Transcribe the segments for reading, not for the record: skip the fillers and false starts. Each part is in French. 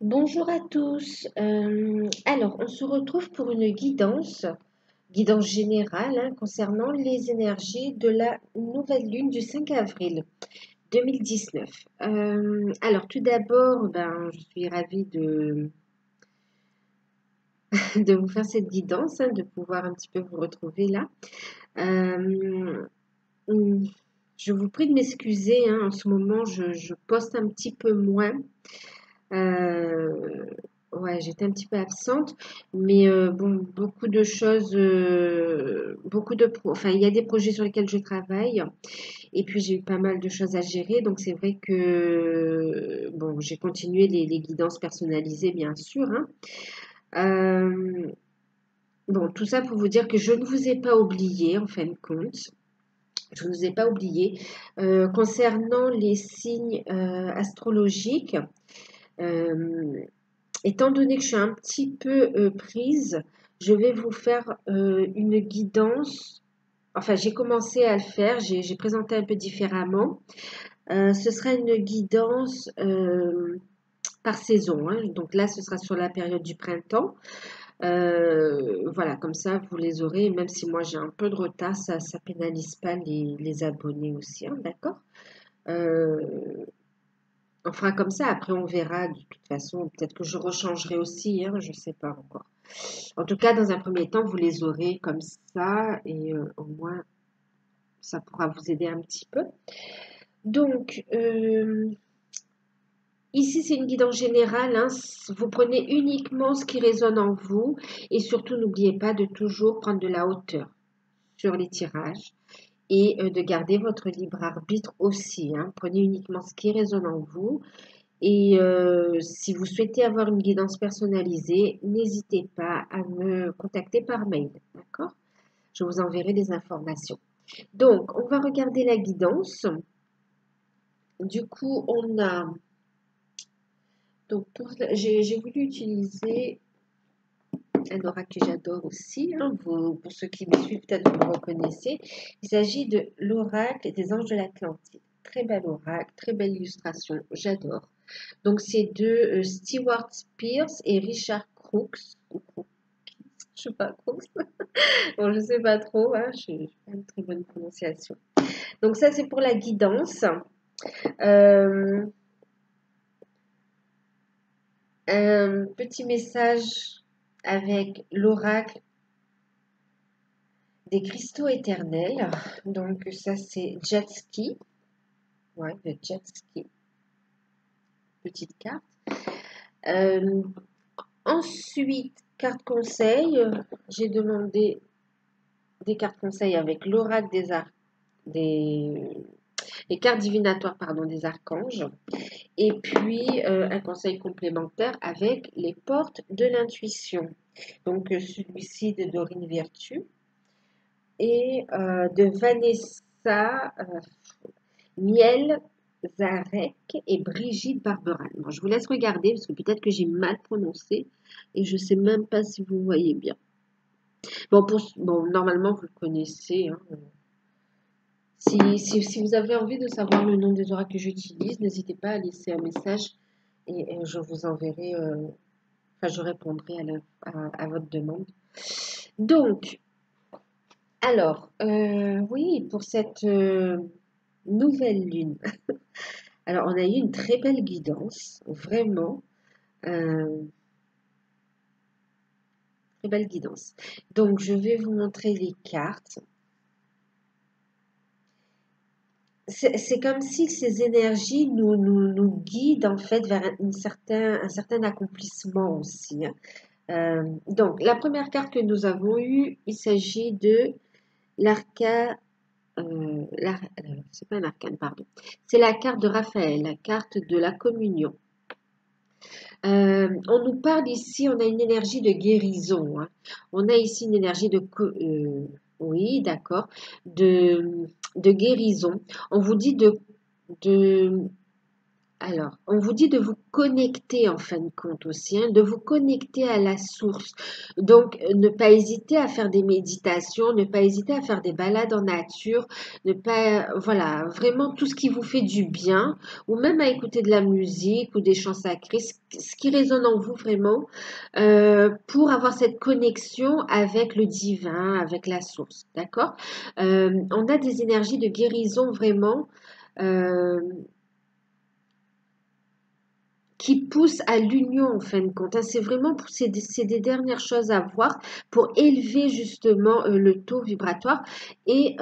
Bonjour à tous. Alors, on se retrouve pour une guidance générale concernant les énergies de la nouvelle lune du 5 avril 2019. Alors, tout d'abord, je suis ravie de vous faire cette guidance, de pouvoir un petit peu vous retrouver là. Euh, je vous prie de m'excuser, en ce moment, je poste un petit peu moins. Euh, ouais, j'étais un petit peu absente, mais bon, beaucoup de choses, enfin, il y a des projets sur lesquels je travaille, et puis j'ai eu pas mal de choses à gérer, donc c'est vrai que, bon, j'ai continué les guidances personnalisées, bien sûr, hein. Euh, bon, tout ça pour vous dire que je ne vous ai pas oublié, en fin de compte. Je ne vous ai pas oublié. Concernant les signes astrologiques, euh, étant donné que je suis un petit peu prise, je vais vous faire une guidance. Enfin, j'ai commencé à le faire, j'ai présenté un peu différemment. Ce sera une guidance par saison, hein. Donc là, ce sera sur la période du printemps. Voilà, comme ça, vous les aurez. Même si moi, j'ai un peu de retard, ça ne pénalise pas les abonnés aussi, hein, d'accord? Euh, on fera comme ça. Après, on verra. De toute façon, peut-être que je rechangerai aussi, hein, je ne sais pas encore. En tout cas, dans un premier temps, vous les aurez comme ça et au moins, ça pourra vous aider un petit peu. Donc, ici, c'est une guidance générale, hein. Vous prenez uniquement ce qui résonne en vous et surtout, n'oubliez pas de toujours prendre de la hauteur sur les tirages et de garder votre libre arbitre aussi, hein. Prenez uniquement ce qui résonne en vous. Et si vous souhaitez avoir une guidance personnalisée, n'hésitez pas à me contacter par mail, d'accord? Je vous enverrai des informations. Donc, on va regarder la guidance. Du coup, on a... Donc, j'ai voulu utiliser un oracle que j'adore aussi, hein. Pour ceux qui me suivent, peut-être vous le reconnaissez. Il s'agit de l'oracle des anges de l'Atlantide. Très bel oracle, très belle illustration, j'adore. Donc, c'est de Stewart Spears et Richard Crooks. Je sais pas, Crooks. Bon, je sais pas trop, hein, je n'ai pas une très bonne prononciation. Donc, ça, c'est pour la guidance. Euh, un petit message avec l'oracle des cristaux éternels. Donc, ça, c'est Jet Ski. Ouais, le Jet Ski. Petite carte. Euh, ensuite, carte conseil. J'ai demandé des cartes conseils avec l'oracle des les cartes divinatoires pardon, des archanges. Et puis, un conseil complémentaire avec les portes de l'intuition. Donc, celui-ci de Dorine Virtue et de Vanessa Miel Zarek et Brigitte Barberan. Bon, je vous laisse regarder parce que peut-être que j'ai mal prononcé et je ne sais même pas si vous voyez bien. Bon, normalement, vous le connaissez, hein. Si vous avez envie de savoir le nom des oracles que j'utilise, n'hésitez pas à laisser un message et je vous enverrai, enfin, je répondrai à votre demande. Donc, alors, oui, pour cette nouvelle lune, alors on a eu une très belle guidance, vraiment, euh, très belle guidance. Donc, je vais vous montrer les cartes. C'est comme si ces énergies nous guident en fait vers un certain accomplissement aussi, hein. Donc, la première carte que nous avons eue, il s'agit de l'arcane, c'est pas un arcane, pardon. C'est la carte de Raphaël, la carte de la communion. On nous parle ici, on a une énergie de guérison, hein. On a ici une énergie oui, d'accord, de guérison. On vous dit de Alors, on vous dit de vous connecter en fin de compte aussi, hein, de vous connecter à la source. Donc, ne pas hésiter à faire des méditations, ne pas hésiter à faire des balades en nature, ne pas, voilà, vraiment tout ce qui vous fait du bien, ou même à écouter de la musique ou des chants sacrés, ce qui résonne en vous vraiment, pour avoir cette connexion avec le divin, avec la source, d'accord? On a des énergies de guérison vraiment. euh, qui pousse à l'union en fin de compte, hein. C'est vraiment c'est des dernières choses à voir pour élever justement le taux vibratoire et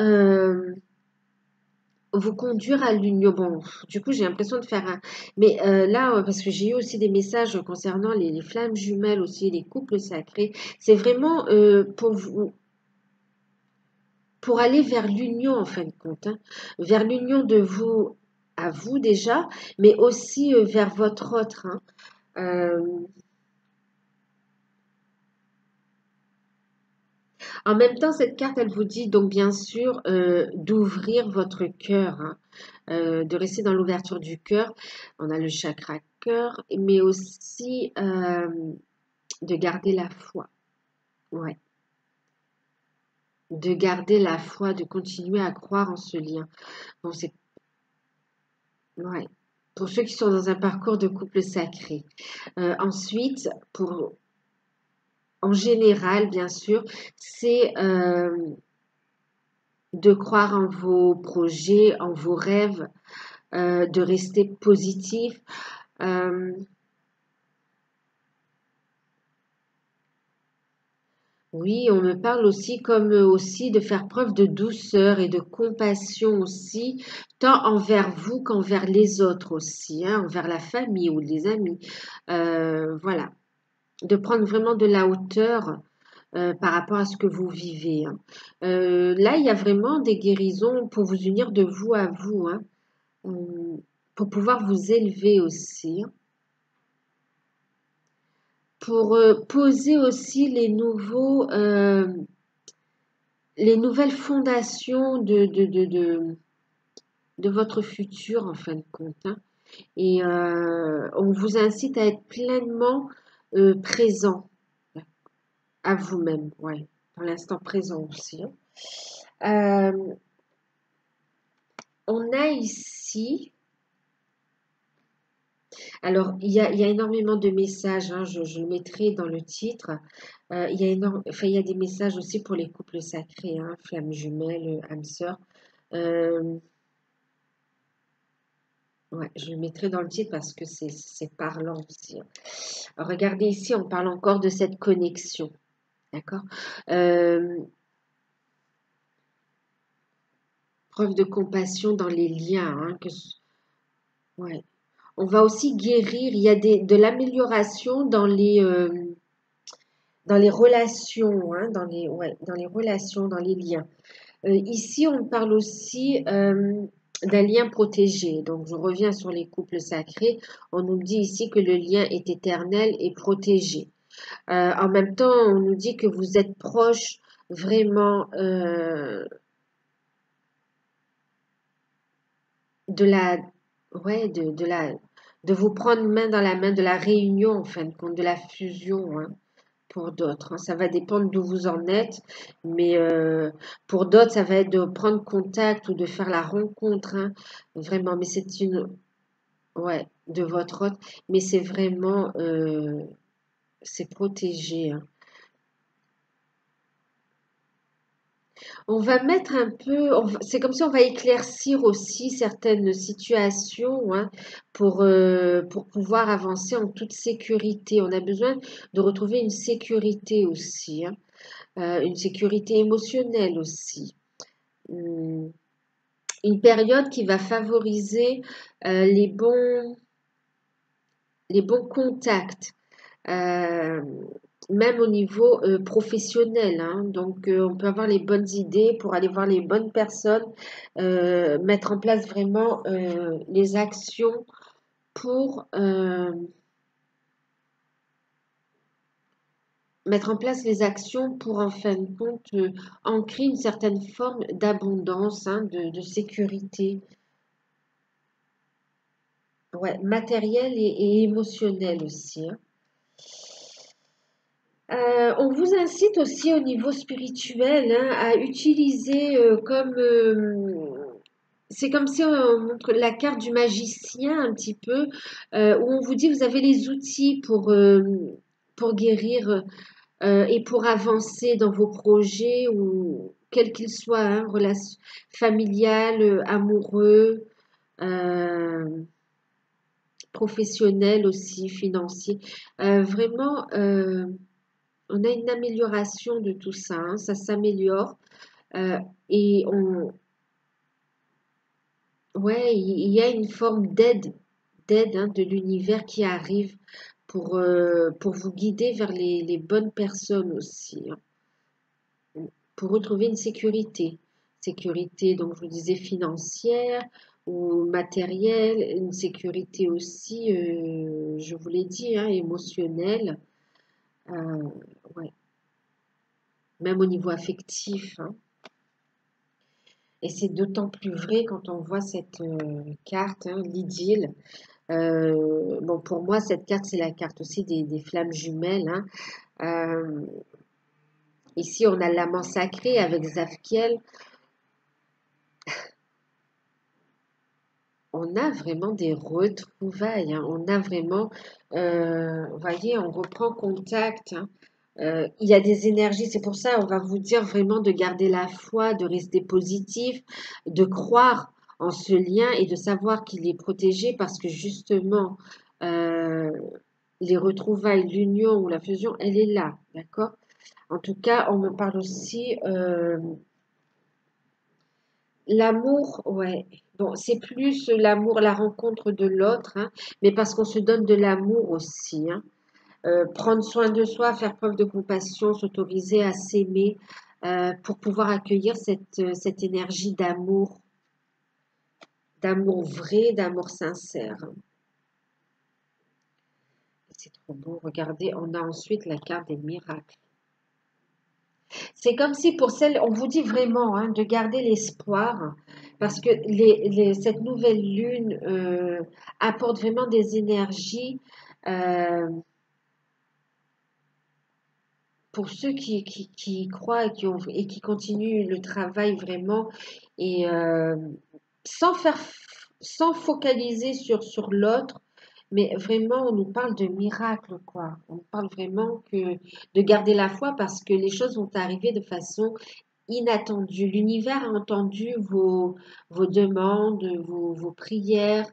vous conduire à l'union. Bon, du coup, j'ai l'impression de faire un. Mais là, parce que j'ai eu aussi des messages concernant les flammes jumelles aussi, les couples sacrés. C'est vraiment pour vous, pour aller vers l'union en fin de compte, hein. Vers l'union de vous à vous déjà, mais aussi vers votre autre, hein. Euh, En même temps, cette carte, elle vous dit donc bien sûr d'ouvrir votre cœur, hein, de rester dans l'ouverture du cœur. On a le chakra cœur, mais aussi de garder la foi. Ouais, de garder la foi, de continuer à croire en ce lien. Bon, c'est ouais. Pour ceux qui sont dans un parcours de couple sacré. Ensuite, pour en général, bien sûr, c'est de croire en vos projets, en vos rêves, de rester positif. Euh, oui, on me parle aussi comme aussi de faire preuve de douceur et de compassion aussi, tant envers vous qu'envers les autres aussi, hein, envers la famille ou les amis. Voilà, de prendre vraiment de la hauteur par rapport à ce que vous vivez, hein. Là, il y a vraiment des guérisons pour vous unir de vous à vous, hein, pour pouvoir vous élever aussi, hein. Pour poser aussi les nouvelles fondations de votre futur en fin de compte, hein. Et on vous incite à être pleinement présent à vous-même, ouais, dans l'instant présent aussi, hein. Euh, on a ici, alors il y a énormément de messages, hein, je le mettrai dans le titre. Il y a enfin, il y a des messages aussi pour les couples sacrés, hein, flammes jumelles, âmes sœurs. Euh, ouais, je le mettrai dans le titre parce que c'est parlant aussi, hein. Regardez ici, on parle encore de cette connexion, d'accord? Euh, preuve de compassion dans les liens, hein, ouais. On va aussi guérir, il y a de l'amélioration dans les relations, hein, ouais, dans les relations, dans les liens. Ici, on parle aussi d'un lien protégé. Donc, je reviens sur les couples sacrés. On nous dit ici que le lien est éternel et protégé. En même temps, on nous dit que vous êtes proche vraiment de la, ouais, de vous prendre main dans la main, de la réunion en fin de compte, de la fusion, hein, pour d'autres, hein. Ça va dépendre d'où vous en êtes, mais pour d'autres, ça va être de prendre contact ou de faire la rencontre, hein, vraiment. Mais c'est une, ouais, de votre autre, mais c'est vraiment, c'est protégé, hein. On va mettre un peu, c'est comme si on va éclaircir aussi certaines situations, hein, pour pouvoir avancer en toute sécurité. On a besoin de retrouver une sécurité aussi, hein, une sécurité émotionnelle aussi. Hum, Une période qui va favoriser euh, les bons, les bons contacts. euh, Même au niveau professionnel, hein. Donc, on peut avoir les bonnes idées pour aller voir les bonnes personnes, mettre en place vraiment les actions pour mettre en place les actions pour en fin de compte ancrer une certaine forme d'abondance, hein, de sécurité. ouais, matériel et émotionnel aussi, hein. On vous incite aussi au niveau spirituel, hein, à utiliser c'est comme si on montre la carte du magicien un petit peu, où on vous dit vous avez les outils pour guérir et pour avancer dans vos projets ou quels qu'ils soient, hein, relations familiales, amoureux, euh, professionnels aussi, financiers. Vraiment, on a une amélioration de tout ça, hein, ça s'améliore. euh, et ouais, il y a une forme d'aide, hein, de l'univers qui arrive pour vous guider vers les bonnes personnes aussi, hein, pour retrouver une sécurité. Sécurité, donc je vous disais financière ou matérielle, une sécurité aussi, je vous l'ai dit, hein, émotionnelle, euh, ouais, même au niveau affectif, hein. Et c'est d'autant plus vrai quand on voit cette carte, hein, l'idylle. Bon, pour moi, cette carte, c'est la carte aussi des flammes jumelles, hein. Euh, Ici, on a l'amant sacré avec Zafkiel. On a vraiment des retrouvailles, hein. On a vraiment, vous voyez, on reprend contact, hein. Il y a des énergies, c'est pour ça, on va vous dire vraiment de garder la foi, de rester positif, de croire en ce lien et de savoir qu'il est protégé parce que justement, euh, les retrouvailles, l'union ou la fusion, elle est là, d'accord? En tout cas, on me parle aussi, l'amour, ouais. Bon, c'est plus l'amour, la rencontre de l'autre, hein, mais parce qu'on se donne de l'amour aussi, hein. Prendre soin de soi, faire preuve de compassion, s'autoriser à s'aimer pour pouvoir accueillir cette énergie d'amour vrai, d'amour sincère. C'est trop beau. Regardez, on a ensuite la carte des miracles. C'est comme si pour celle, on vous dit vraiment, hein, de garder l'espoir, parce que cette nouvelle lune apporte vraiment des énergies euh, pour ceux qui y croient et qui continuent le travail vraiment et sans faire, sans focaliser sur l'autre, mais vraiment on nous parle de miracles quoi. On parle vraiment que de garder la foi parce que les choses vont arriver de façon inattendue. L'univers a entendu vos demandes, vos prières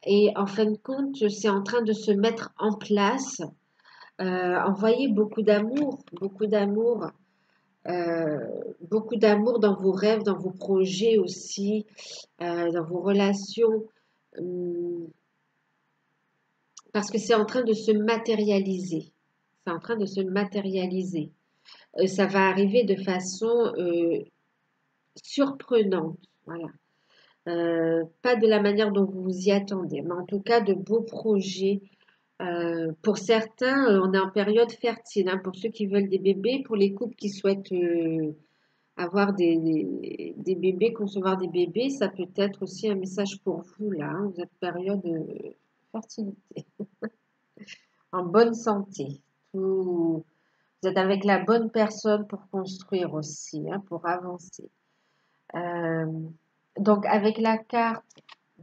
et en fin de compte, c'est en train de se mettre en place. Envoyez euh, beaucoup d'amour dans vos rêves, dans vos projets aussi, dans vos relations, hum, parce que c'est en train de se matérialiser. C'est en train de se matérialiser. Ça va arriver de façon surprenante. Voilà. Pas de la manière dont vous vous y attendez, mais en tout cas de beaux projets. Pour certains, on est en période fertile, hein, pour ceux qui veulent des bébés, pour les couples qui souhaitent avoir des bébés, concevoir des bébés, ça peut être aussi un message pour vous là, hein. Vous êtes en période de fertilité, en bonne santé. Vous êtes avec la bonne personne pour construire aussi, hein, pour avancer. Euh, donc avec la carte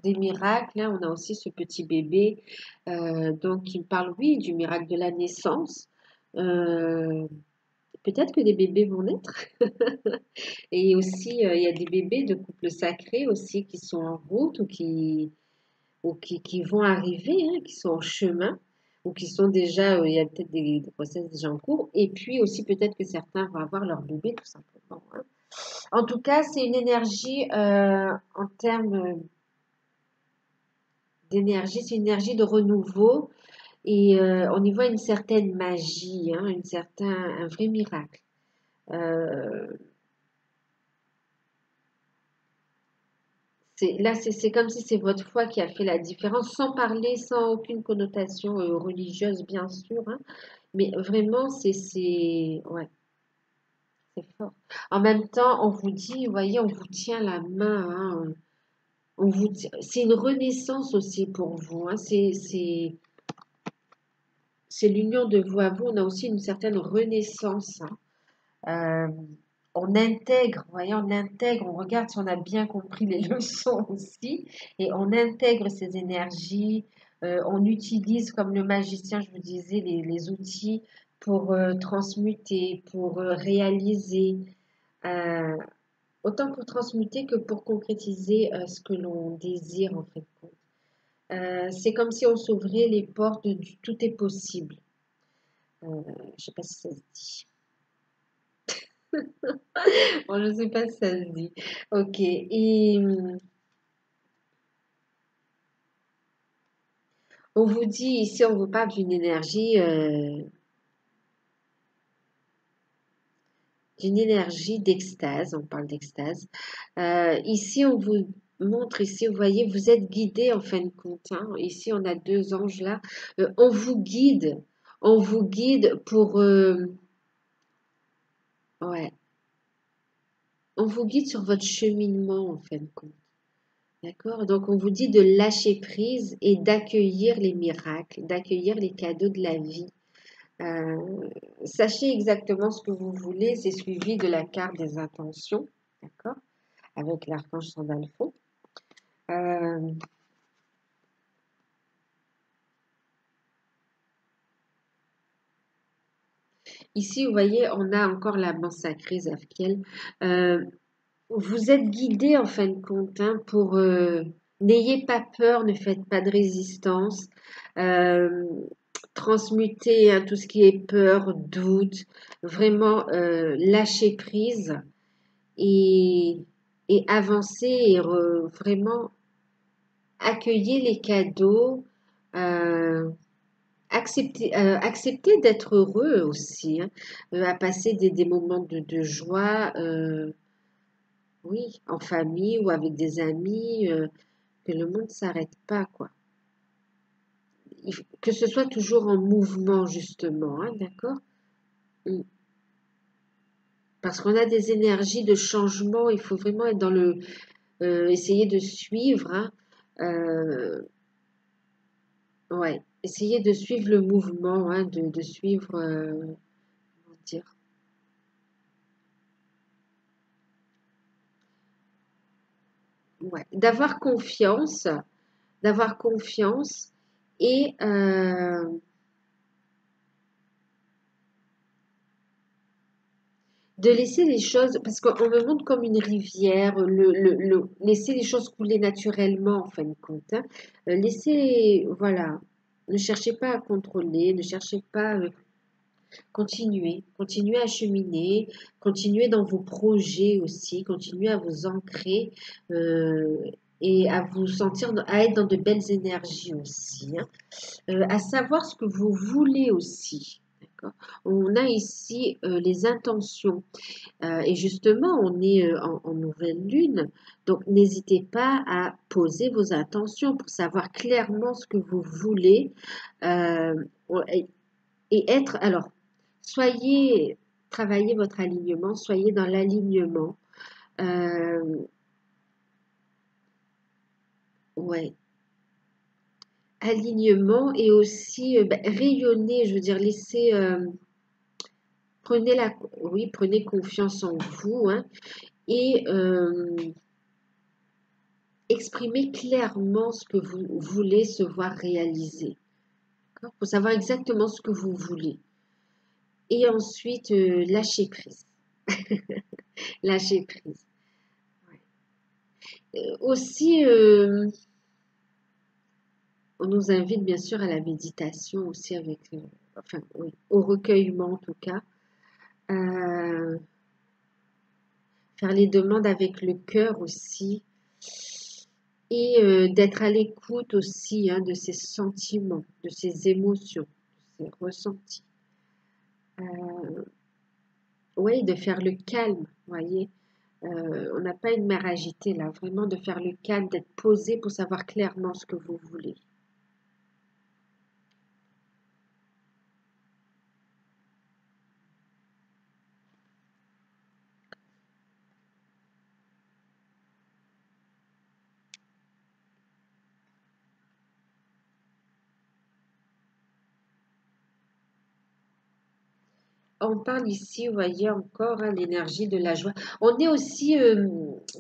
des miracles, hein, on a aussi ce petit bébé donc qui parle, oui, du miracle de la naissance. Euh, Peut-être que des bébés vont naître. Et aussi, il y a des bébés de couples sacrés aussi qui sont en route ou qui vont arriver, hein, qui sont en chemin ou qui sont déjà, il y a peut-être des grossesses déjà en cours. Et puis aussi, peut-être que certains vont avoir leur bébé tout simplement, hein. En tout cas, c'est une énergie en termes d'énergie, c'est une énergie de renouveau et on y voit une certaine magie, hein, un vrai miracle. Euh, Là, c'est comme si c'est votre foi qui a fait la différence, sans parler, sans aucune connotation religieuse, bien sûr, hein, mais vraiment, ouais, c'est fort. En même temps, on vous dit, vous voyez, on vous tient la main, hein, c'est une renaissance aussi pour vous, hein. C'est l'union de vous à vous. On a aussi une certaine renaissance, hein. Euh, on intègre, vous voyez, on intègre, on regarde si on a bien compris les leçons aussi, et on intègre ces énergies, on utilise, comme le magicien, je vous disais, les outils pour transmuter, pour réaliser, euh, autant pour transmuter que pour concrétiser ce que l'on désire en fait. C'est comme si on s'ouvrait les portes du tout est possible. Je ne sais pas si ça se dit. Bon, je ne sais pas si ça se dit. Ok. Et on vous dit ici, on vous parle d'une énergie d'extase. On parle d'extase. Ici, on vous montre, ici, vous voyez, vous êtes guidé en fin de compte, hein. Ici, on a deux anges là. On vous guide. On vous guide pour... ouais. On vous guide sur votre cheminement en fin de compte. D'accord? Donc, on vous dit de lâcher prise et d'accueillir les miracles, d'accueillir les cadeaux de la vie. Euh, Sachez exactement ce que vous voulez. C'est suivi de la carte des intentions. D'accord? Avec l'archange Sandalphon. Euh, Ici, vous voyez, on a encore la main sacrée, Zafkiel. Euh, Vous êtes guidé en fin de compte, hein, pour n'ayez pas peur, ne faites pas de résistance, euh, transmutez, hein, tout ce qui est peur, doute, vraiment lâcher prise et, et avancer et vraiment accueillir les cadeaux, euh, accepter d'être heureux aussi, hein, à passer des moments de joie. Oui, en famille ou avec des amis, que le monde ne s'arrête pas, quoi. Que ce soit toujours en mouvement, justement, hein, d'accord? Mm. Parce qu'on a des énergies de changement, il faut vraiment être dans essayer de suivre, hein, euh, ouais, essayer de suivre le mouvement, hein, de suivre, comment dire, ouais, d'avoir confiance et de laisser les choses, parce qu'on me montre comme une rivière, laisser les choses couler naturellement en fin de compte, hein. Laissez, voilà, ne cherchez pas à contrôler, ne cherchez pas, continuez à cheminer, continuez dans vos projets aussi, continuez à vous ancrer euh, et à vous sentir, à être dans de belles énergies aussi, hein. À savoir ce que vous voulez aussi. D'accord. On a ici les intentions. Et justement, on est en nouvelle lune, donc n'hésitez pas à poser vos intentions pour savoir clairement ce que vous voulez euh, et, et être. Alors, soyez, travaillez votre alignement, soyez dans l'alignement. Euh, ouais, alignement et aussi rayonner, je veux dire, laissez, oui, prenez confiance en vous, hein, et exprimez clairement ce que vous voulez se voir réaliser. Il faut savoir exactement ce que vous voulez. Et ensuite, lâcher prise. Lâcher prise. Aussi, on nous invite bien sûr à la méditation aussi avec, enfin, oui, au recueillement en tout cas. Euh, Faire les demandes avec le cœur aussi. Et d'être à l'écoute aussi, hein, de ses sentiments, de ses émotions, de ses ressentis. Oui, de faire le calme, vous voyez. On n'a pas une mer agitée là, vraiment de faire le calme, d'être posé pour savoir clairement ce que vous voulez. on parle ici, vous voyez encore hein, l'énergie de la joie. On est aussi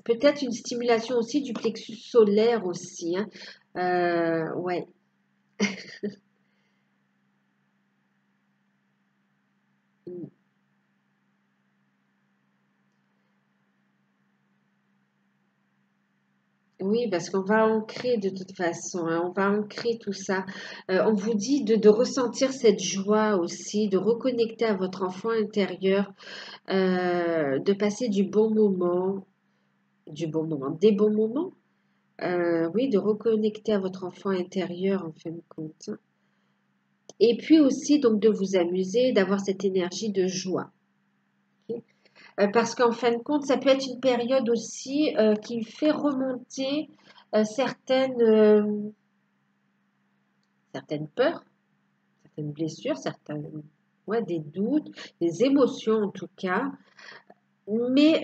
peut-être une stimulation aussi du plexus solaire aussi. Hein. Ouais. Oui, parce qu'on va ancrer de toute façon, hein, on va ancrer tout ça. On vous dit de ressentir cette joie aussi, de reconnecter à votre enfant intérieur, de passer du bon moment, des bons moments. Oui, de reconnecter à votre enfant intérieur en fin de compte. Et puis aussi donc de vous amuser, d'avoir cette énergie de joie. Ok. Parce qu'en fin de compte, ça peut être une période aussi qui fait remonter certaines peurs, certaines blessures, ouais, des doutes, des émotions en tout cas. Mais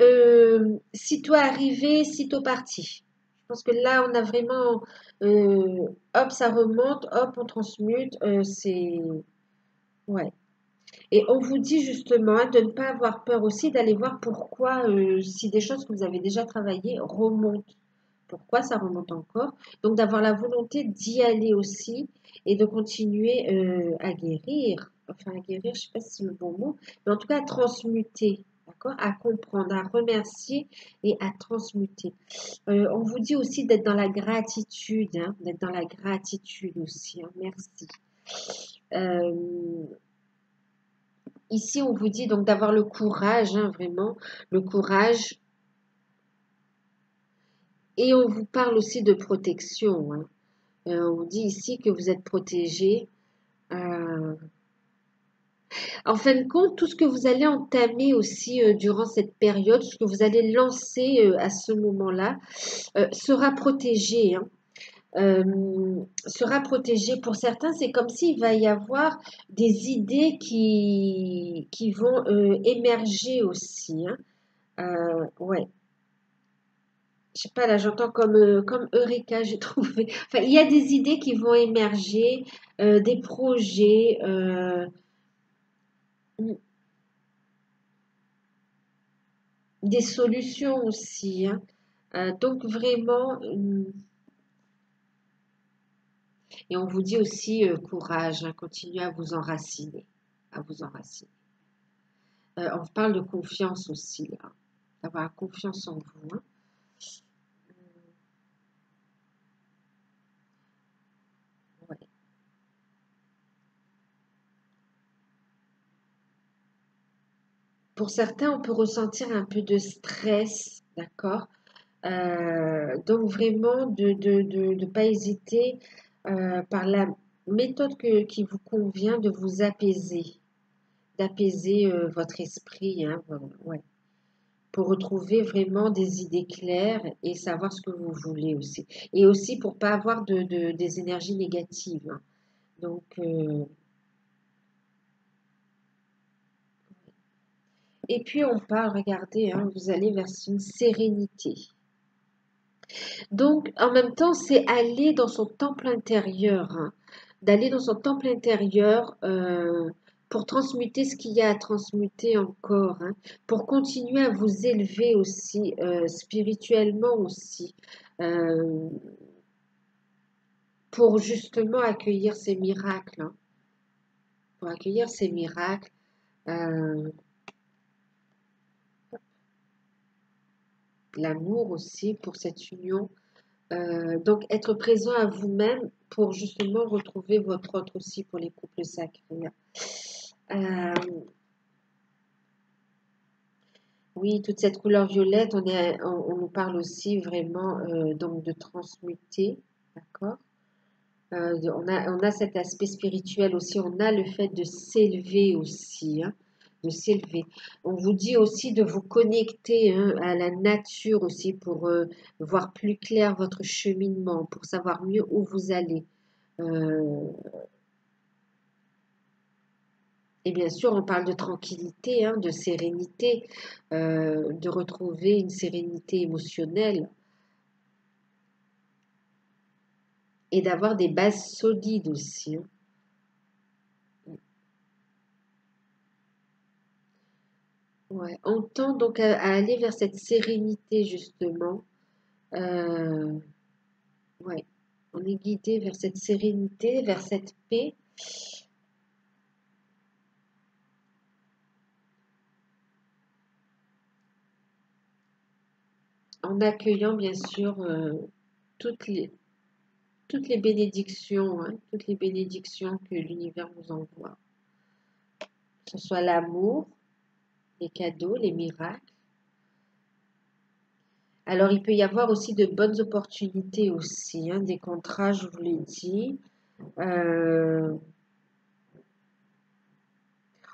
sitôt arrivé, sitôt parti. Je pense que là, on a vraiment, hop, ça remonte, hop, on transmute. Ouais. Et on vous dit justement hein, de ne pas avoir peur aussi, d'aller voir pourquoi, si des choses que vous avez déjà travaillées remontent, pourquoi ça remonte encore. Donc d'avoir la volonté d'y aller aussi et de continuer à guérir. Enfin, à guérir, je ne sais pas si c'est le bon mot, mais en tout cas à transmuter, d'accord? À comprendre, à remercier et à transmuter. On vous dit aussi d'être dans la gratitude, hein, d'être dans la gratitude aussi. Hein, merci. Euh, Ici, on vous dit donc d'avoir le courage, hein, vraiment, le courage. Et on vous parle aussi de protection. Hein. On vous dit ici que vous êtes protégé. Euh, En fin de compte, tout ce que vous allez entamer aussi durant cette période, ce que vous allez lancer à ce moment-là, sera protégé. Hein. Sera protégé. Pour certains, c'est comme s'il va y avoir des idées qui vont émerger aussi. Hein. Ouais. Je sais pas, là j'entends comme Eureka, j'ai trouvé. Enfin, il y a des idées qui vont émerger, des projets, mm, des solutions aussi. Hein. Donc vraiment, et on vous dit aussi courage, hein, continuez à vous enraciner, à vous enraciner. On parle de confiance aussi, là, d'avoir confiance en vous. Hein. Ouais. Pour certains, on peut ressentir un peu de stress, d'accord? Donc vraiment de pas hésiter par la méthode qui vous convient de vous apaiser, d'apaiser votre esprit, hein, voilà, ouais, pour retrouver vraiment des idées claires et savoir ce que vous voulez aussi. Et aussi pour pas avoir des énergies négatives. Hein. Donc, et puis on parle, regardez, hein, vous allez vers une sérénité. Donc, en même temps, c'est aller dans son temple intérieur, hein, d'aller dans son temple intérieur pour transmuter ce qu'il y a à transmuter encore, hein, pour continuer à vous élever aussi, spirituellement aussi, euh, pour justement accueillir ces miracles, hein, pour accueillir ces miracles, euh, l'amour aussi pour cette union. Donc, être présent à vous-même pour justement retrouver votre autre aussi pour les couples sacrés. Euh, oui, toute cette couleur violette, on nous parle aussi vraiment donc de transmuter, d'accord? On a cet aspect spirituel aussi, on a le fait de s'élever aussi, hein, de s'élever. On vous dit aussi de vous connecter hein, à la nature aussi pour voir plus clair votre cheminement, pour savoir mieux où vous allez. Euh, et bien sûr, on parle de tranquillité, hein, de sérénité, de retrouver une sérénité émotionnelle et d'avoir des bases solides aussi. Hein. Ouais. On tend donc à aller vers cette sérénité, justement. Euh, ouais. On est guidé vers cette sérénité, vers cette paix, en accueillant bien sûr toutes les, toutes les bénédictions, hein, toutes les bénédictions que l'univers nous envoie. Que ce soit l'amour, les cadeaux, les miracles. Alors, il peut y avoir aussi de bonnes opportunités aussi, hein, des contrats, je vous l'ai dit. Euh,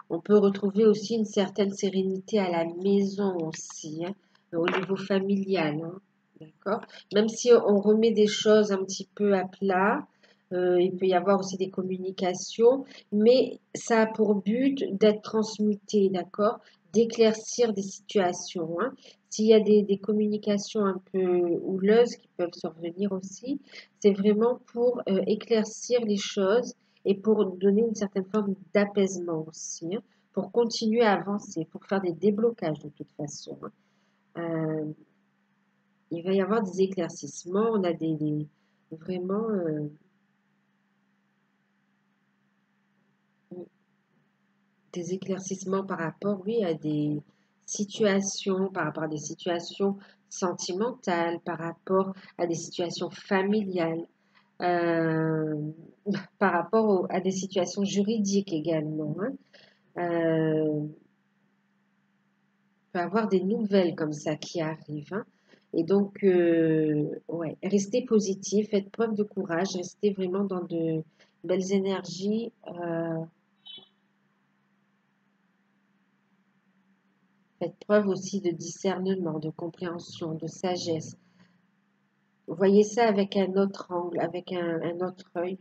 on peut retrouver aussi une certaine sérénité à la maison aussi, hein, au niveau familial, hein, d'accord? Même si on remet des choses un petit peu à plat, il peut y avoir aussi des communications, mais ça a pour but d'être transmuté, d'accord? D'éclaircir des situations, hein. S'il y a des communications un peu houleuses qui peuvent survenir aussi, c'est vraiment pour éclaircir les choses et pour donner une certaine forme d'apaisement aussi, hein, pour continuer à avancer, pour faire des déblocages de toute façon, hein. Euh, il va y avoir des éclaircissements, on a vraiment des éclaircissements par rapport, oui, à des situations, par rapport à des situations sentimentales, par rapport à des situations familiales, euh, par rapport à des situations juridiques également, hein. Euh, peut avoir des nouvelles comme ça qui arrivent, hein. Et donc, ouais, restez positif, faites preuve de courage, restez vraiment dans de belles énergies, faites preuve aussi de discernement, de compréhension, de sagesse. Voyez ça avec un autre angle, avec un autre œil,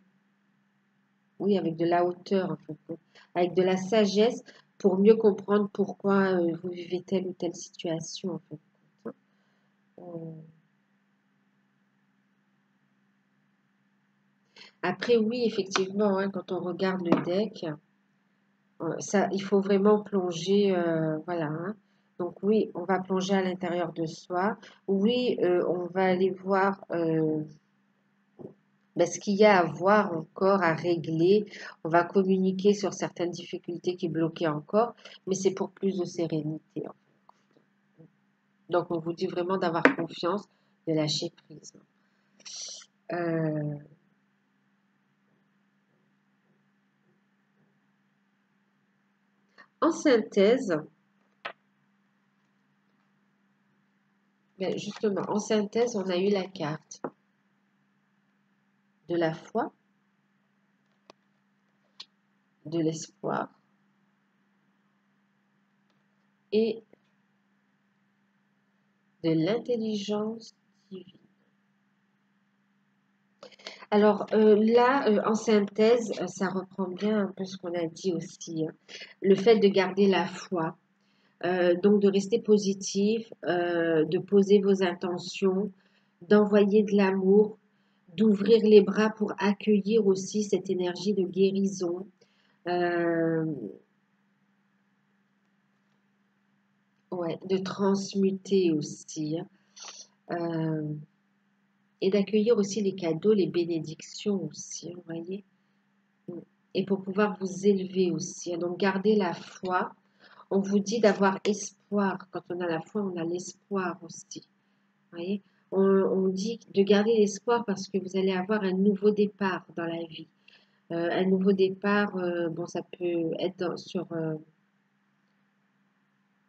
oui, avec de la hauteur, en fait, hein, avec de la sagesse pour mieux comprendre pourquoi vous vivez telle ou telle situation, en fait, hein. Euh, Après, oui, effectivement, hein, quand on regarde le deck, ça, il faut vraiment plonger, voilà, hein. Donc oui, on va plonger à l'intérieur de soi. Oui, on va aller voir ben, ce qu'il y a à voir encore, à régler. On va communiquer sur certaines difficultés qui bloquaient encore, mais c'est pour plus de sérénité, hein. Donc on vous dit vraiment d'avoir confiance, de lâcher prise. Euh, en synthèse, ben, justement, en synthèse, on a eu la carte de la foi, de l'espoir et de l'intelligence divine. Alors là, en synthèse, ça reprend bien un peu ce qu'on a dit aussi, hein. Le fait de garder la foi, donc de rester positif, de poser vos intentions, d'envoyer de l'amour, d'ouvrir les bras pour accueillir aussi cette énergie de guérison. Euh, ouais, de transmuter aussi, hein. Euh, et d'accueillir aussi les cadeaux, les bénédictions aussi, vous voyez. Et pour pouvoir vous élever aussi, hein. Donc, gardez la foi. On vous dit d'avoir espoir. Quand on a la foi, on a l'espoir aussi. Vous voyez, on dit de garder l'espoir parce que vous allez avoir un nouveau départ dans la vie. Un nouveau départ, bon, ça peut être sur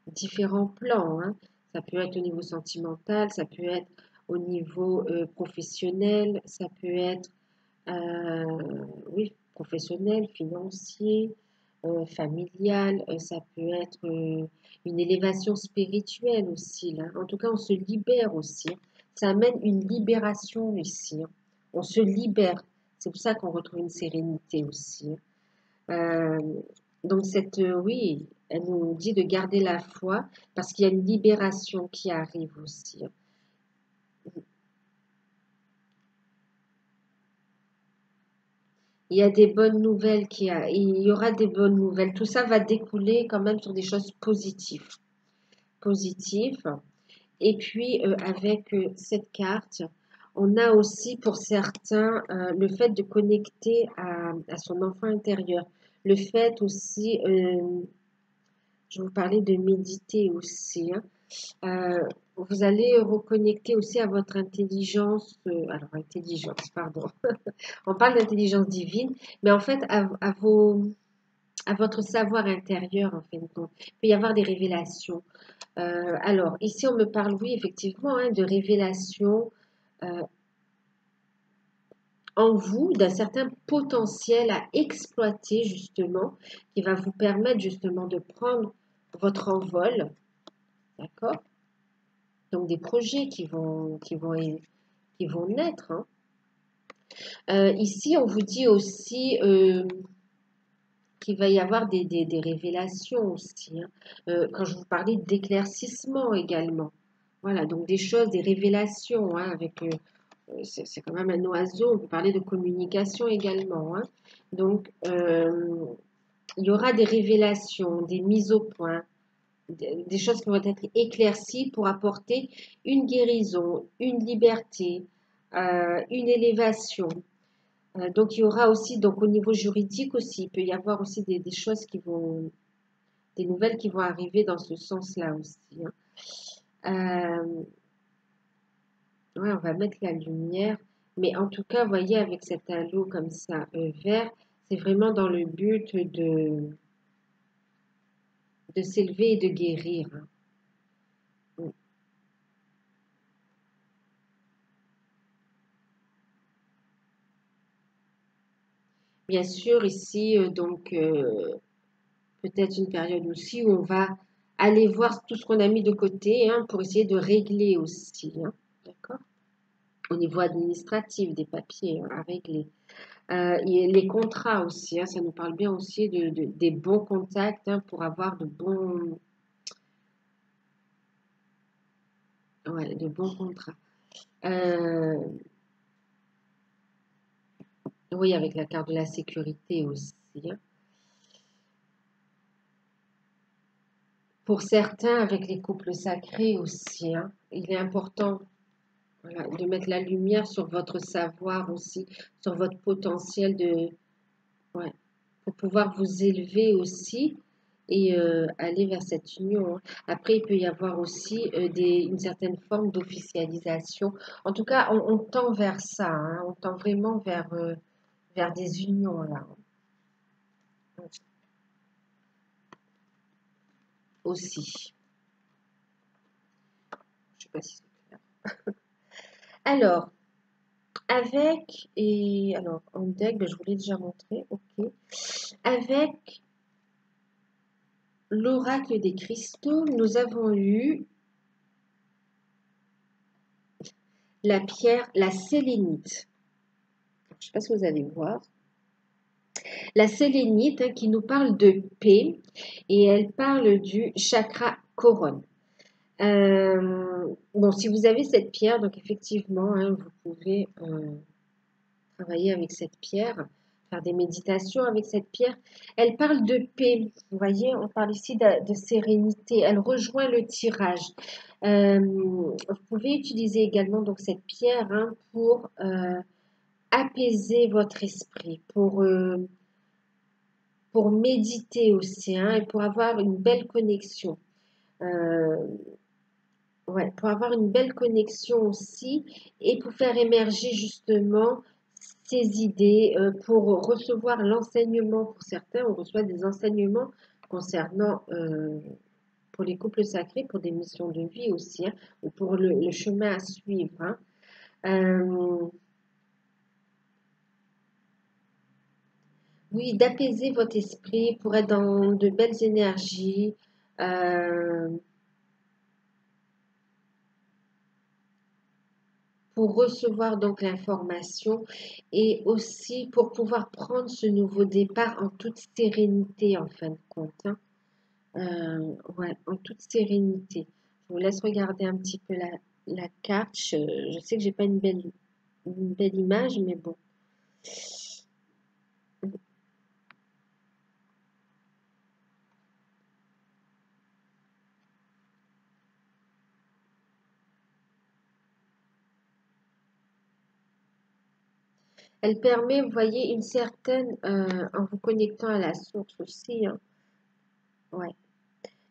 différents plans, hein. Ça peut être au niveau sentimental, ça peut être au niveau professionnel, ça peut être, oui, professionnel, financier, familial, ça peut être une élévation spirituelle aussi, là. En tout cas, on se libère aussi, hein. Ça amène une libération ici, hein. On se libère. C'est pour ça qu'on retrouve une sérénité aussi, hein. Euh, donc oui, elle nous dit de garder la foi parce qu'il y a une libération qui arrive aussi, hein. Il y a des bonnes nouvelles il y aura des bonnes nouvelles. Tout ça va découler quand même sur des choses positives. positif. Et puis, avec cette carte, on a aussi pour certains le fait de connecter à son enfant intérieur. Le fait aussi, je vous parlais de méditer aussi, hein. Vous allez reconnecter aussi à votre intelligence, alors intelligence, pardon. On parle d'intelligence divine, mais en fait à votre savoir intérieur, en fin de compte. Il peut y avoir des révélations. Alors, ici, on me parle, oui, effectivement, hein, de révélations euh, en vous, d'un certain potentiel à exploiter, justement, qui va vous permettre, justement, de prendre votre envol, d'accord? Donc, des projets qui vont naître, hein. Ici, on vous dit aussi qu'il va y avoir des révélations aussi, hein. Quand je vous parlais d'éclaircissement également. Voilà, donc des choses, des révélations, hein, avec c'est quand même un oiseau, on peut parler de communication également, hein. Donc, il y aura des révélations, des mises au point, des choses qui vont être éclaircies pour apporter une guérison, une liberté, une élévation. Donc, il y aura aussi, donc au niveau juridique aussi, il peut y avoir aussi des choses qui vont, des nouvelles qui vont arriver dans ce sens-là aussi, hein. Euh, Ouais, on va mettre la lumière. Mais en tout cas, vous voyez, avec cet halo comme ça, vert, c'est vraiment dans le but de s'élever et de guérir, hein. Mm. Bien sûr, ici, donc, peut-être une période aussi où on va aller voir tout ce qu'on a mis de côté, hein, pour essayer de régler aussi, hein. D'accord? Au niveau administratif, des papiers, hein, à régler. Et les contrats aussi, hein, ça nous parle bien aussi des bons contacts, hein, pour avoir ouais, de bons contrats. Euh, oui, avec la carte de la sécurité aussi, hein. Pour certains, avec les couples sacrés aussi, hein, il est important, voilà, de mettre la lumière sur votre savoir aussi, sur votre potentiel ouais, pour pouvoir vous élever aussi et aller vers cette union, hein. Après, il peut y avoir aussi une certaine forme d'officialisation. En tout cas, on tend vers ça, hein, on tend vraiment vers des unions là, aussi. Je sais pas si c'est clair. Alors, alors en deck, ben, je vous l'ai déjà montré, ok. Avec l'oracle des cristaux, nous avons eu la pierre, la sélénite. Je ne sais pas si vous allez voir. La sélénite, hein, qui nous parle de paix et elle parle du chakra couronne. Bon, si vous avez cette pierre, donc effectivement, hein, vous pouvez travailler avec cette pierre, faire des méditations avec cette pierre. Elle parle de paix, vous voyez, on parle ici de sérénité, elle rejoint le tirage. Vous pouvez utiliser également donc cette pierre, hein, pour apaiser votre esprit, pour méditer aussi, hein, et pour avoir une belle connexion. Euh, ouais, pour avoir une belle connexion aussi et pour faire émerger justement ces idées, pour recevoir l'enseignement. Pour certains, on reçoit des enseignements concernant, pour les couples sacrés, pour des missions de vie aussi, hein, ou pour le chemin à suivre, hein. Euh, oui, d'apaiser votre esprit pour être dans de belles énergies. euh, pour recevoir donc l'information et aussi pour pouvoir prendre ce nouveau départ en toute sérénité en fin de compte, hein. Ouais, en toute sérénité. Je vous laisse regarder un petit peu la carte. Je sais que j'ai pas une belle image, mais bon. Elle permet, vous voyez, une certaine, en vous connectant à la source aussi, hein, ouais.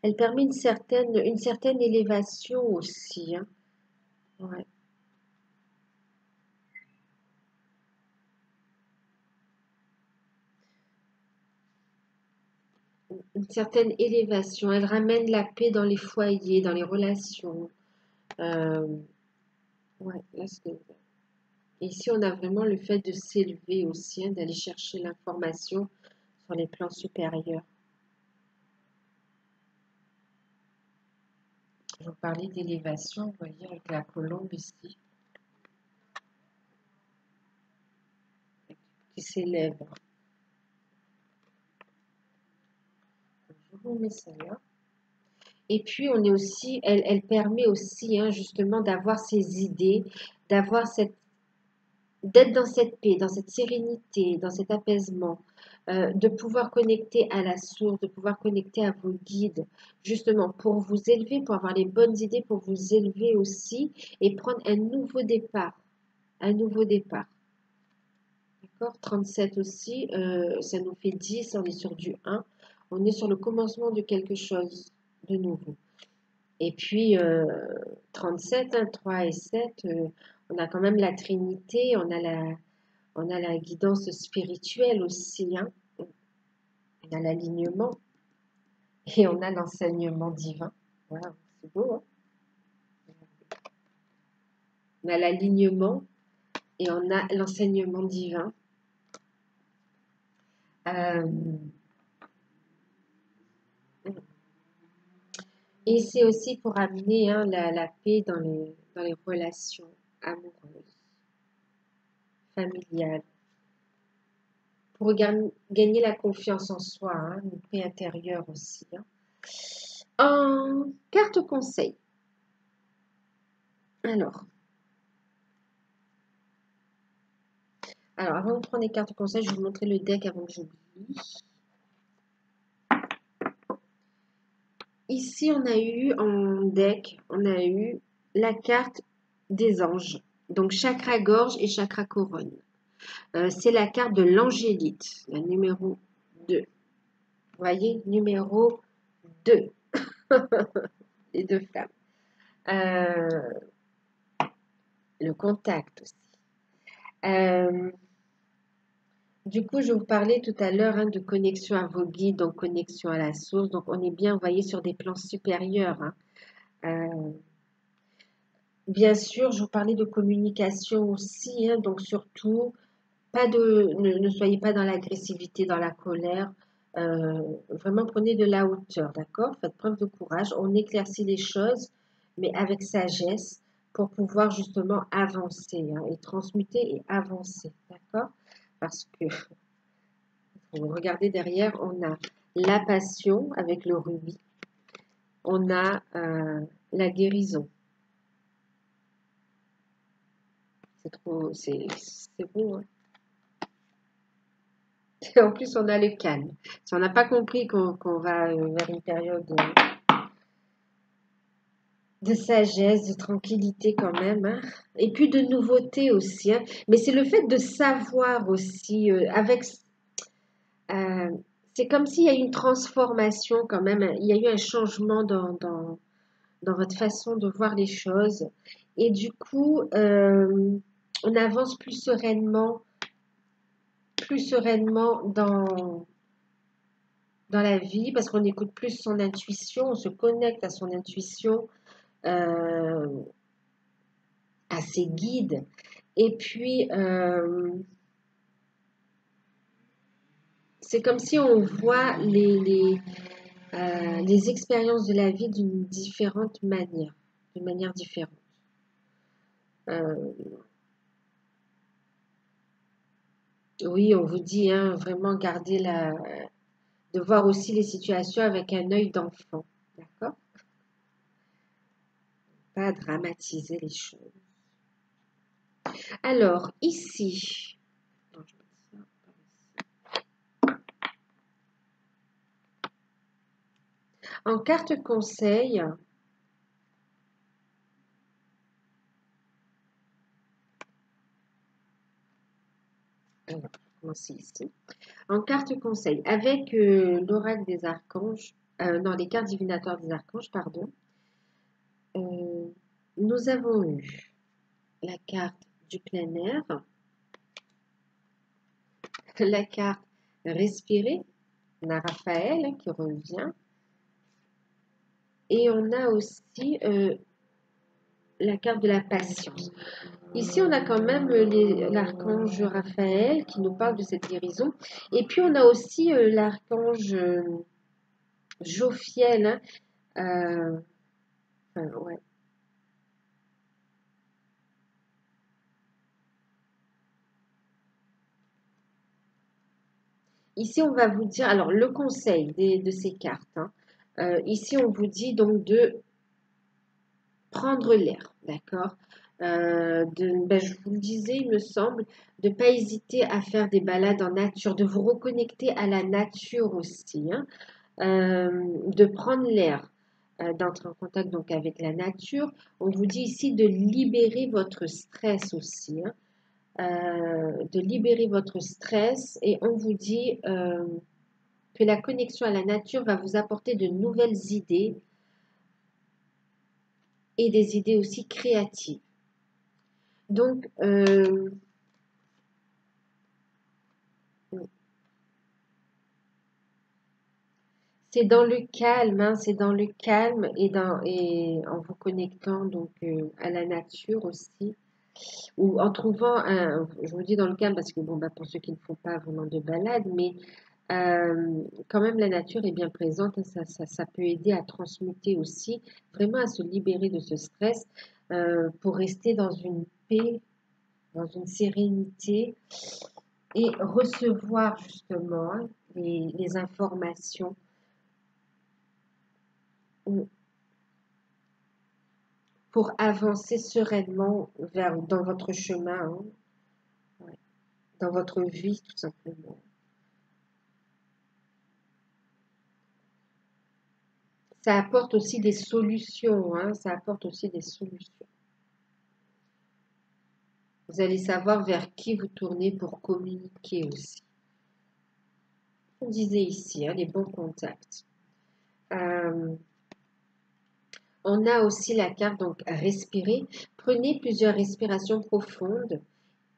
Elle permet une certaine élévation aussi, hein, ouais. Une certaine élévation. Elle ramène la paix dans les foyers, dans les relations. Euh, ouais, là, ici, on a vraiment le fait de s'élever aussi, hein, d'aller chercher l'information sur les plans supérieurs. Je vous parlais d'élévation, vous voyez, avec la colombe ici, qui s'élève. Je vous mets ça là. Et puis, on est aussi, elle permet aussi, hein, justement, d'avoir ces idées, d'avoir cette, d'être dans cette paix, dans cette sérénité, dans cet apaisement, de pouvoir connecter à la source, de pouvoir connecter à vos guides, justement, pour vous élever, pour avoir les bonnes idées, pour vous élever aussi et prendre un nouveau départ. Un nouveau départ. D'accord? 37 aussi, ça nous fait 10, on est sur du 1. On est sur le commencement de quelque chose de nouveau. Et puis, 37, hein, 3 et 7, on a quand même la Trinité, on a la guidance spirituelle aussi, hein. On a l'alignement et on a l'enseignement divin. Voilà, c'est beau, hein? On a l'alignement et on a l'enseignement divin. Euh, et c'est aussi pour amener, hein, la paix dans les relations amoureuses, familiales, pour gagner la confiance en soi, hein, une paix intérieure aussi, hein. En carte conseil. Alors, avant de prendre les cartes conseil, je vais vous montrer le deck avant que j'oublie. Ici, on a eu en deck, on a eu la carte des anges. Donc, chakra gorge et chakra couronne. C'est la carte de l'angélite, la numéro 2. Vous voyez, numéro 2. Les deux flammes. Le contact aussi. Du coup, je vous parlais tout à l'heure, hein, de connexion à vos guides, donc connexion à la source. Donc, on est bien, vous voyez, sur des plans supérieurs, hein. Bien sûr, je vous parlais de communication aussi, hein, donc surtout, ne soyez pas dans l'agressivité, dans la colère. Vraiment, prenez de la hauteur, d'accord? Faites preuve de courage. On éclaircit les choses, mais avec sagesse pour pouvoir justement avancer, hein, et transmuter et avancer, d'accord? Parce que, regardez derrière, on a la passion avec le rubis. On a la guérison. C'est trop, c'est beau, hein? Et en plus, on a le calme. Si on n'a pas compris qu'on va vers une période de sagesse, de tranquillité quand même, hein. Et puis de nouveauté aussi, hein. Mais c'est le fait de savoir aussi, euh, c'est comme s'il y a eu une transformation quand même, hein. Il y a eu un changement dans votre façon de voir les choses. Et du coup, on avance plus sereinement dans la vie parce qu'on écoute plus son intuition, on se connecte à son intuition, euh, à ses guides. Et puis, c'est comme si on voit les expériences de la vie d'une manière différente. Euh, oui, on vous dit, hein, vraiment de voir aussi les situations avec un œil d'enfant, d'accord? Pas dramatiser les choses. Alors, ici, non, je mets ça par ici. En carte conseil, commencer ici. En carte conseil, avec l'oracle des archanges, non, les cartes divinatoires des archanges, pardon, nous avons eu la carte du plein air, la carte respirer, on a Raphaël qui revient, et on a aussi la carte de la patience. Ici, on a quand même l'archange Raphaël qui nous parle de cette guérison. Et puis, on a aussi l'archange Jophiel. Hein, ouais. Ici, on va vous dire, alors le conseil de ces cartes. Hein, ici, on vous dit donc de prendre l'air, d'accord? Je vous le disais, il me semble, de ne pas hésiter à faire des balades en nature, de vous reconnecter à la nature aussi, hein, de prendre l'air, d'entrer en contact donc avec la nature. On vous dit ici de libérer votre stress aussi, hein, de libérer votre stress et on vous dit que la connexion à la nature va vous apporter de nouvelles idées et des idées aussi créatives. Donc, c'est dans le calme, hein, c'est dans le calme et en vous connectant donc à la nature aussi, ou en trouvant je vous dis dans le calme parce que bon, bah, pour ceux qui ne font pas vraiment de balade, mais quand même la nature est bien présente, hein, ça peut aider à transmuter aussi, vraiment à se libérer de ce stress pour rester dans une paix, dans une sérénité et recevoir justement hein, les informations pour avancer sereinement dans votre chemin, hein, ouais, dans votre vie tout simplement. Ça apporte aussi des solutions, hein, ça apporte aussi des solutions. Vous allez savoir vers qui vous tournez pour communiquer aussi. On disait ici, hein, les bons contacts. On a aussi la carte, donc respirer. Prenez plusieurs respirations profondes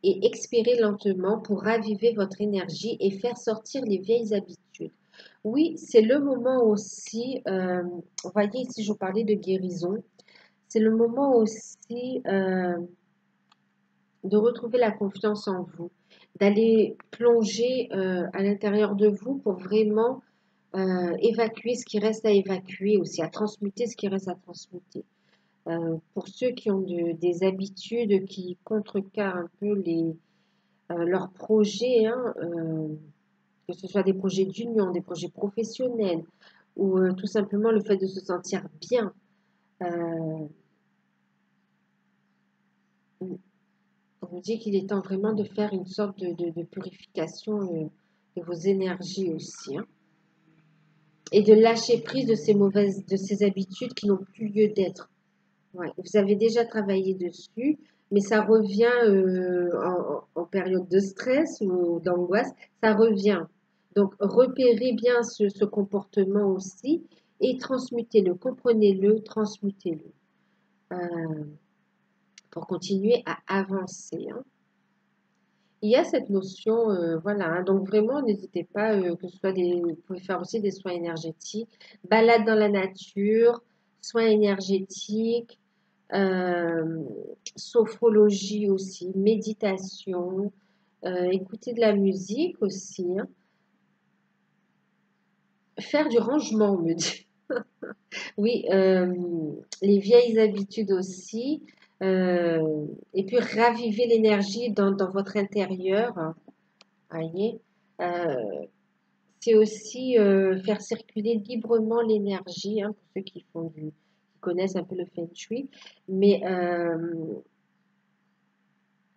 et expirez lentement pour raviver votre énergie et faire sortir les vieilles habitudes. Oui, c'est le moment aussi, vous voyez ici, je vous parlais de guérison, c'est le moment aussi de retrouver la confiance en vous, d'aller plonger à l'intérieur de vous pour vraiment évacuer ce qui reste à évacuer aussi, à transmuter ce qui reste à transmuter. Pour ceux qui ont des habitudes qui contrecarrent un peu leurs projets, hein, que ce soit des projets d'union, des projets professionnels ou tout simplement le fait de se sentir bien. On vous dit qu'il est temps vraiment de faire une sorte de purification de vos énergies aussi. Hein, et de lâcher prise de de ces habitudes qui n'ont plus lieu d'être. Ouais, vous avez déjà travaillé dessus, mais ça revient en période de stress ou d'angoisse, ça revient. Donc, repérez bien ce comportement aussi et transmutez-le, comprenez-le, transmutez-le pour continuer à avancer. Hein. Il y a cette notion, voilà, hein, donc vraiment, n'hésitez pas, que ce soit vous pouvez faire aussi des soins énergétiques, balade dans la nature, soins énergétiques, euh, sophrologie aussi, méditation, écouter de la musique aussi, hein. Faire du rangement, on me dit. Oui, les vieilles habitudes aussi, et puis raviver l'énergie dans votre intérieur, hein, voyez. Euh, c'est aussi faire circuler librement l'énergie, hein, pour ceux qui connaissent un peu le feng shui, mais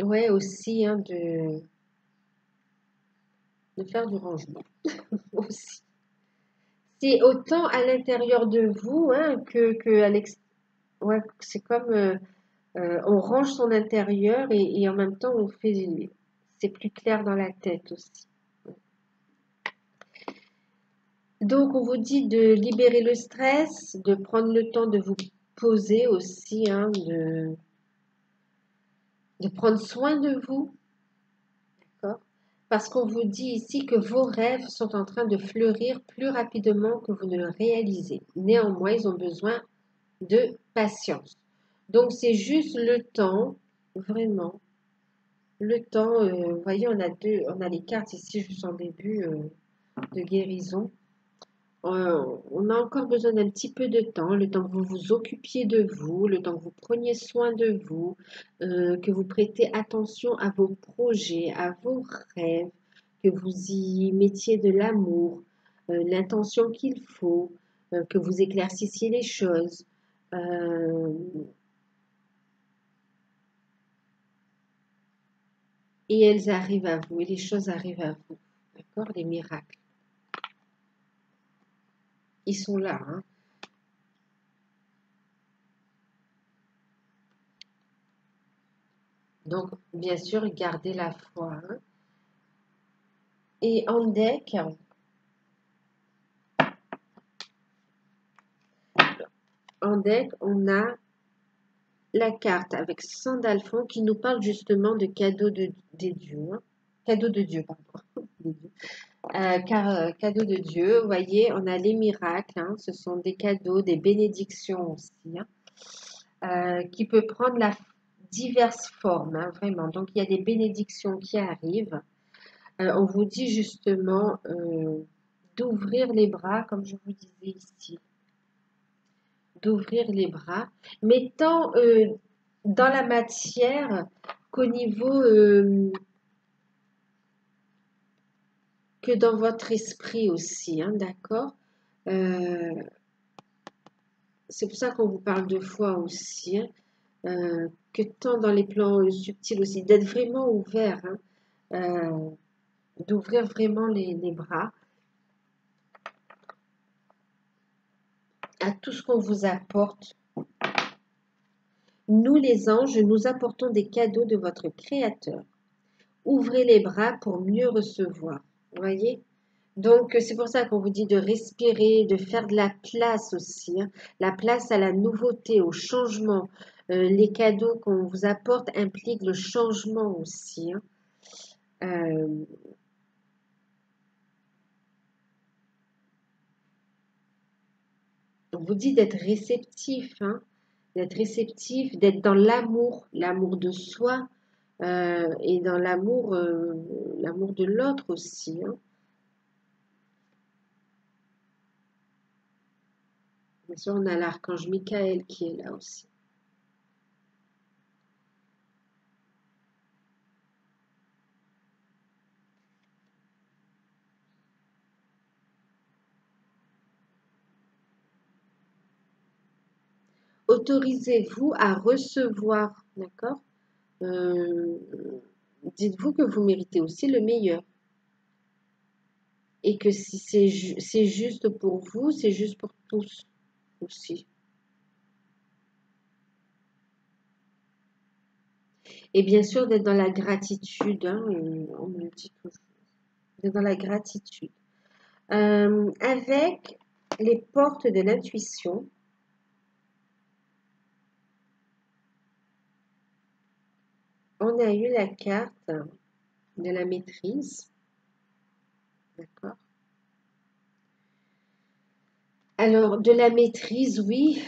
ouais, aussi, hein, de faire du rangement aussi. C'est autant à l'intérieur de vous hein, que à l'extérieur. Ouais, c'est comme on range son intérieur et en même temps on fait C'est plus clair dans la tête aussi. Donc, on vous dit de libérer le stress, de prendre le temps de vous poser aussi, hein, de prendre soin de vous, d'accord? Parce qu'on vous dit ici que vos rêves sont en train de fleurir plus rapidement que vous ne le réalisez. Néanmoins, ils ont besoin de patience. Donc, c'est juste le temps, vraiment, le temps, vous voyez, on a les cartes ici juste en début de guérison. On a encore besoin d'un petit peu de temps, le temps que vous vous occupiez de vous, le temps que vous preniez soin de vous, que vous prêtez attention à vos projets, à vos rêves, que vous y mettiez de l'amour, l'intention qu'il faut, que vous éclaircissiez les choses. Et elles arrivent à vous, et les choses arrivent à vous. D'accord? Les miracles. Ils sont là, hein. Donc, bien sûr, gardez la foi, hein. Et en deck, on a la carte avec Sandalphon qui nous parle justement de cadeaux des dieux, hein. Cadeaux de Dieu, pardon. Des dieux. Cadeaux de Dieu, vous voyez, on a les miracles, hein, ce sont des cadeaux, des bénédictions aussi, hein, qui peut prendre diverses formes, hein, vraiment. Donc, il y a des bénédictions qui arrivent. On vous dit justement d'ouvrir les bras, comme je vous disais ici, d'ouvrir les bras, mais tant dans la matière qu'au niveau que dans votre esprit aussi, hein, d'accord? C'est pour ça qu'on vous parle de foi aussi, hein, que tant dans les plans subtils aussi, d'être vraiment ouvert, hein, d'ouvrir vraiment les bras à tout ce qu'on vous apporte. Nous, les anges, nous apportons des cadeaux de votre Créateur. Ouvrez les bras pour mieux recevoir. Vous voyez? Donc, c'est pour ça qu'on vous dit de respirer, de faire de la place aussi, hein, la place à la nouveauté, au changement. Les cadeaux qu'on vous apporte impliquent le changement aussi, hein. On vous dit d'être réceptif, hein, d'être dans l'amour, l'amour de soi et dans l'amour de l'autre aussi, hein. Bien sûr, on a l'archange Michael qui est là aussi. Autorisez-vous à recevoir, d'accord? Euh, Dites-vous que vous méritez aussi le meilleur et que si c'est juste pour vous, c'est juste pour tous aussi. Et bien sûr, d'être dans la gratitude, hein, on me le dit toujours, d'être dans la gratitude. Avec les portes de l'intuition, on a eu la carte de la maîtrise, d'accord? Alors, de la maîtrise, oui.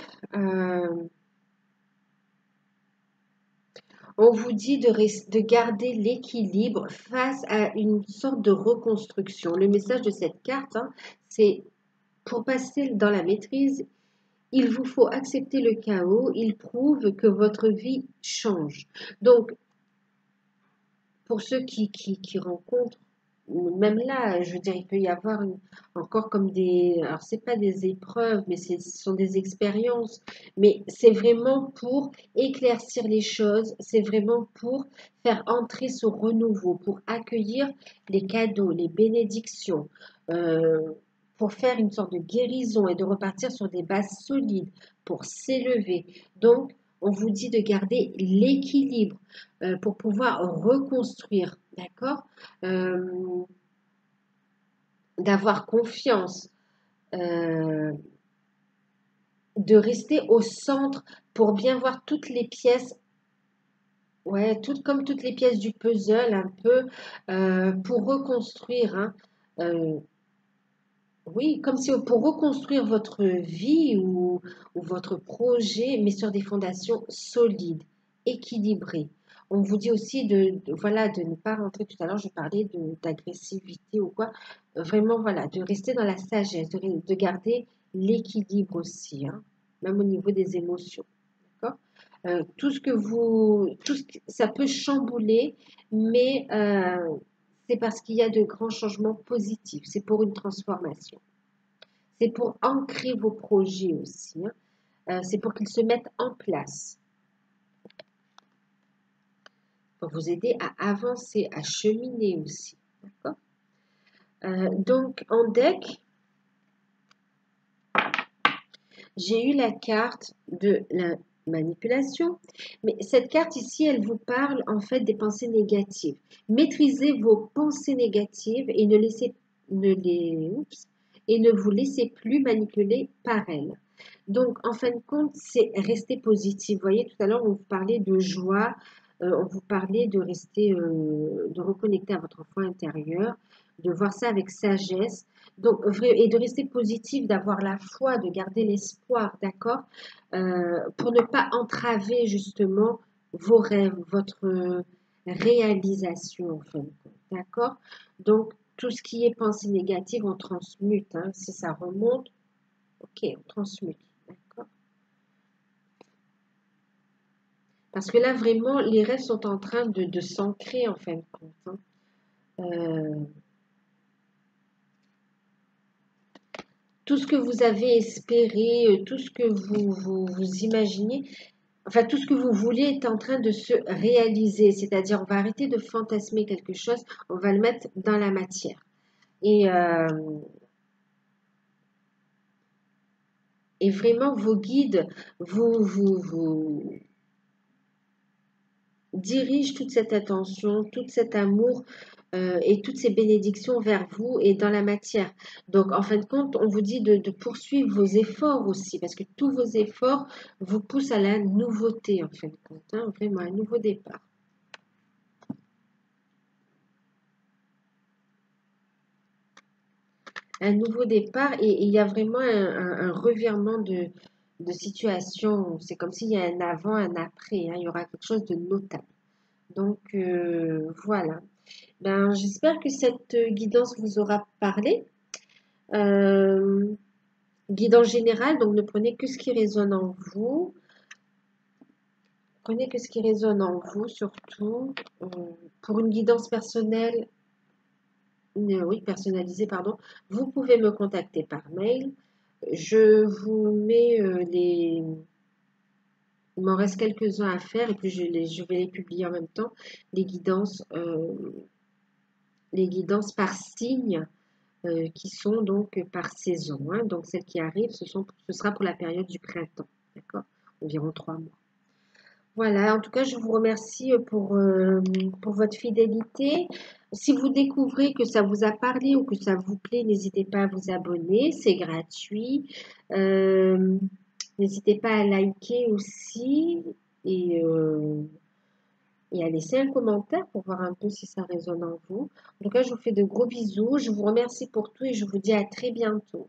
On vous dit de garder l'équilibre face à une sorte de reconstruction. Le message de cette carte, hein, c'est pour passer dans la maîtrise, il vous faut accepter le chaos. Il prouve que votre vie change. Donc, pour ceux qui rencontrent, même là, je veux dire, il peut y avoir encore comme alors c'est pas des épreuves, mais ce sont des expériences, mais c'est vraiment pour éclaircir les choses, c'est vraiment pour faire entrer ce renouveau, pour accueillir les cadeaux, les bénédictions, euh, pour faire une sorte de guérison et de repartir sur des bases solides, pour s'élever. Donc, on vous dit de garder l'équilibre pour pouvoir reconstruire, d'accord? Euh, d'avoir confiance, euh, de rester au centre pour bien voir toutes les pièces, ouais, toutes comme toutes les pièces du puzzle, un peu, pour reconstruire, hein. Euh, oui, comme si pour reconstruire votre vie ou votre projet, mais sur des fondations solides, équilibrées. On vous dit aussi voilà, de ne pas rentrer, tout à l'heure, je parlais d'agressivité ou quoi. Vraiment, voilà, de rester dans la sagesse, de garder l'équilibre aussi, hein, même au niveau des émotions. D'accord? Tout ce que ça peut chambouler, mais c'est parce qu'il y a de grands changements positifs. C'est pour une transformation. C'est pour ancrer vos projets aussi, hein. C'est pour qu'ils se mettent en place, pour vous aider à avancer, à cheminer aussi. D'accord? Donc, en deck, j'ai eu la carte de la manipulation, mais cette carte ici, elle vous parle en fait des pensées négatives. Maîtrisez vos pensées négatives et et ne vous laissez plus manipuler par elles. Donc, en fin de compte, c'est rester positif. Vous voyez, tout à l'heure, on vous parlait de joie, on vous parlait de rester, de reconnecter à votre enfant intérieur, de voir ça avec sagesse. Donc, et de rester positif, d'avoir la foi, de garder l'espoir, d'accord? Pour ne pas entraver justement vos rêves, votre réalisation, en fin de compte, d'accord? Donc, tout ce qui est pensée négative, on transmute, hein. Si ça remonte, ok, on transmute, d'accord? Parce que là, vraiment, les rêves sont en train de s'ancrer, en fin de compte, hein. Euh, tout ce que vous avez espéré, tout ce que vous imaginez, enfin, tout ce que vous voulez est en train de se réaliser. C'est-à-dire, on va arrêter de fantasmer quelque chose, on va le mettre dans la matière. Et, euh, et vraiment, vos guides vous dirigent toute cette attention, tout cet amour et toutes ces bénédictions vers vous et dans la matière. Donc, en fin de compte, on vous dit de poursuivre vos efforts aussi, parce que tous vos efforts vous poussent à la nouveauté, en fin de compte, hein, vraiment un nouveau départ. Un nouveau départ et il y a vraiment un revirement de situation. C'est comme s'il y a un avant, un après, hein. Il y aura quelque chose de notable. Donc, voilà. Ben, j'espère que cette guidance vous aura parlé. Euh, Guidance générale, donc ne prenez que ce qui résonne en vous. Prenez que ce qui résonne en vous, surtout. Euh, pour une guidance personnelle, oui, personnalisée, pardon, vous pouvez me contacter par mail. Je vous mets les... Il m'en reste quelques-uns à faire et puis je vais les publier en même temps. Les guidances par signe qui sont donc par saison, hein. Donc celles qui arrivent, ce sera pour la période du printemps, d'accord? Environ 3 mois. Voilà, en tout cas, je vous remercie pour votre fidélité. Si vous découvrez que ça vous a parlé ou que ça vous plaît, n'hésitez pas à vous abonner, c'est gratuit. Euh, N'hésitez pas à liker aussi et, euh, et à laisser un commentaire pour voir un peu si ça résonne en vous. En tout cas, je vous fais de gros bisous. Je vous remercie pour tout et je vous dis à très bientôt.